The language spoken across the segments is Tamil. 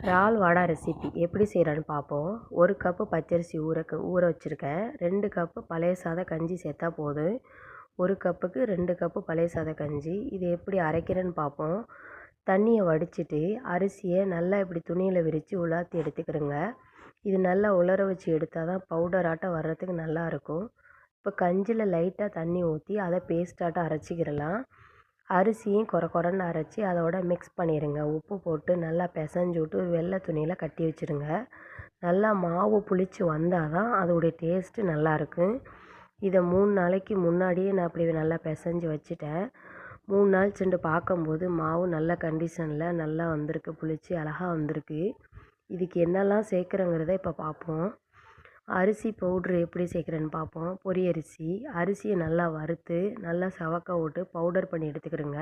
இறால் வடை ரெசிபி எப்படி செய்கிறேன்னு பார்ப்போம். 1 கப்பு பச்சரிசி ஊற வச்சுருக்கேன். 2 கப்பு பழைய சாத கஞ்சி சேர்த்தா போதும். 1 கப்புக்கு 2 கப்பு பழைய சாத கஞ்சி. இது எப்படி அரைக்கிறேன்னு பார்ப்போம். தண்ணியை வடிச்சிட்டு அரிசியை நல்லா இப்படி துணியில் விரித்து உலர்த்தி எடுத்துக்கிறோங்க. இது நல்லா உலர வச்சு எடுத்தால் தான் பவுடராட்டம் வர்றதுக்கு நல்லாயிருக்கும். இப்போ கஞ்சியில் லைட்டாக தண்ணி ஊற்றி அதை பேஸ்ட்டாட்டம் அரைச்சிக்கிடலாம். அரிசியும் கொரன்னு அரைச்சி அதோட மிக்ஸ் பண்ணிடுங்க. உப்பு போட்டு நல்லா பிசைஞ்சு விட்டு வெள்ளை துணியில் கட்டி வச்சுருங்க. நல்லா மாவு புளிச்சு வந்தால் தான் அதோடைய டேஸ்ட்டு நல்லாயிருக்கும். இதை 3 நாளைக்கு முன்னாடியே நான் அப்படி நல்லா பிசைஞ்சு வச்சுட்டேன். 3 நாள் சென்று பார்க்கும்போது மாவு நல்ல கண்டிஷனில் நல்லா வந்திருக்கு, புளிச்சு அழகாக வந்திருக்கு. இதுக்கு என்னெல்லாம் சேர்க்குறேங்கிறத இப்போ பார்ப்போம். அரிசி பவுட்ரு எப்படி சேர்க்குறேன்னு பார்ப்போம். பொரி அரிசியை நல்லா வறுத்து நல்லா சவக்க விட்டு பவுடர் பண்ணி எடுத்துக்கிறோங்க.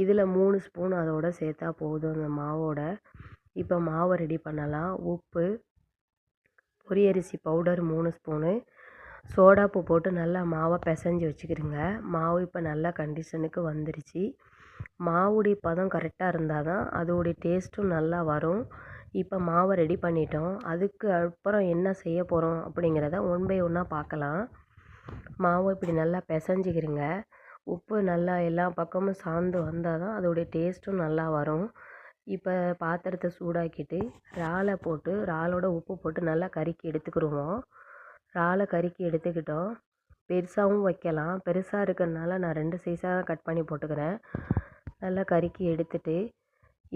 இதில் 3 ஸ்பூன் அதோட சேர்த்தா போதும் அந்த மாவோட. இப்போ மாவை ரெடி பண்ணலாம். உப்பு, பொரி அரிசி பவுடர் 3 ஸ்பூனு, சோடாப்பு போட்டு நல்லா மாவை பிசைஞ்சு வச்சுக்கிறோங்க. மாவு இப்போ நல்ல கண்டிஷனுக்கு வந்துருச்சு. மாவுடைய பதம் கரெக்டாக இருந்தால் தான் அதோடைய டேஸ்ட்டும் நல்லா வரும். இப்போ மாவை ரெடி பண்ணிட்டோம். அதுக்கு அப்புறம் என்ன செய்ய போகிறோம் அப்படிங்கிறத ஒன் பை ஒன்னாக பார்க்கலாம். மாவை இப்படி நல்லா பிசைஞ்சிக்கிறோங்க. உப்பு நல்லா எல்லா பக்கமும் சார்ந்து வந்தால் தான் அதோடைய டேஸ்ட்டும் நல்லா வரும். இப்போ பாத்திரத்தை சூடாக்கிட்டு இறாலோட உப்பு போட்டு நல்லா கருக்கி எடுத்துக்கிடுவோம். இறாலை கருக்கி எடுத்துக்கிட்டோம். பெருசாகவும் வைக்கலாம். பெருசாக இருக்கிறதுனால நான் 2 சைஸாக கட் பண்ணி போட்டுக்கிறேன். நல்லா கருக்கி எடுத்துட்டு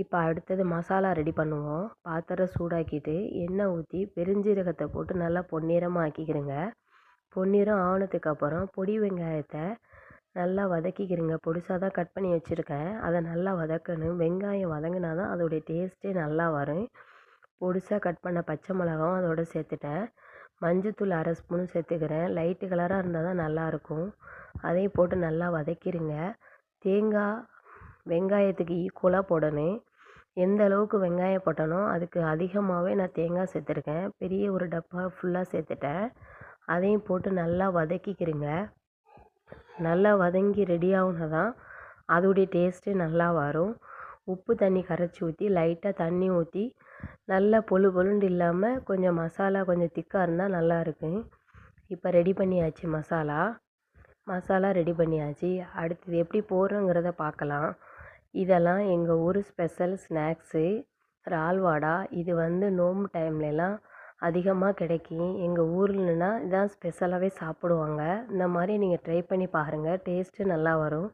இப்போ அடுத்தது மசாலா ரெடி பண்ணுவோம். பாத்திரம் சூடாக்கிட்டு எண்ணெய் ஊற்றி பெருஞ்சீரகத்தை போட்டு நல்லா பொன்னிறமாக ஆக்கிக்கிறேங்க. பொன்னிறம் ஆனதுக்கப்புறம் பொடி வெங்காயத்தை நல்லா வதக்கிக்கிறேங்க. பொடிசாக தான் கட் பண்ணி வச்சுருக்கேன். அதை நல்லா வதக்கணும். வெங்காயம் வதங்கினா தான் அதோடைய டேஸ்ட்டே நல்லா வரும். பொடிசாக கட் பண்ண பச்சை மிளகாவும் அதோட சேர்த்துட்டேன். மஞ்சத்தூள் 1/2 ஸ்பூன் சேர்த்துக்கிறேன். லைட்டு கலராக இருந்தால் தான் நல்லாயிருக்கும். அதையும் போட்டு நல்லா வதக்கிடுங்க. தேங்காய் வெங்காயத்துக்கு ஈக்குவலாக போடணும். எந்த அளவுக்கு வெங்காயம் போட்டனோ அதுக்கு அதிகமாகவே நான் தேங்காய் சேர்த்துருக்கேன். பெரிய ஒரு டப்பா ஃபுல்லாக சேர்த்துட்டேன். அதையும் போட்டு நல்லா வதக்கிக்கிறேங்க. நல்லா வதங்கி ரெடி ஆகுனா தான் அதோடைய டேஸ்ட்டு நல்லா வரும். உப்பு தண்ணி கரைச்சி ஊற்றி லைட்டாக தண்ணி ஊற்றி நல்லா பொழுண்டு இல்லாமல் கொஞ்சம் மசாலா கொஞ்சம் திக்காக இருந்தால் நல்லாயிருக்கும். இப்போ ரெடி பண்ணியாச்சு மசாலா ரெடி பண்ணியாச்சு. அடுத்தது எப்படி போடுறோங்கிறத பார்க்கலாம். இதெல்லாம் எங்கள் ஊர் ஸ்பெஷல் ஸ்நாக்ஸு இறால் வடை. இது நோம்பு டைம்லலாம் அதிகமாக கிடைக்கும். எங்கள் ஊர்லனா இதான் ஸ்பெஷலாகவே சாப்பிடுவாங்க. இந்த மாதிரி நீங்கள் ட்ரை பண்ணி பாருங்கள். டேஸ்ட்டு நல்லா வரும்.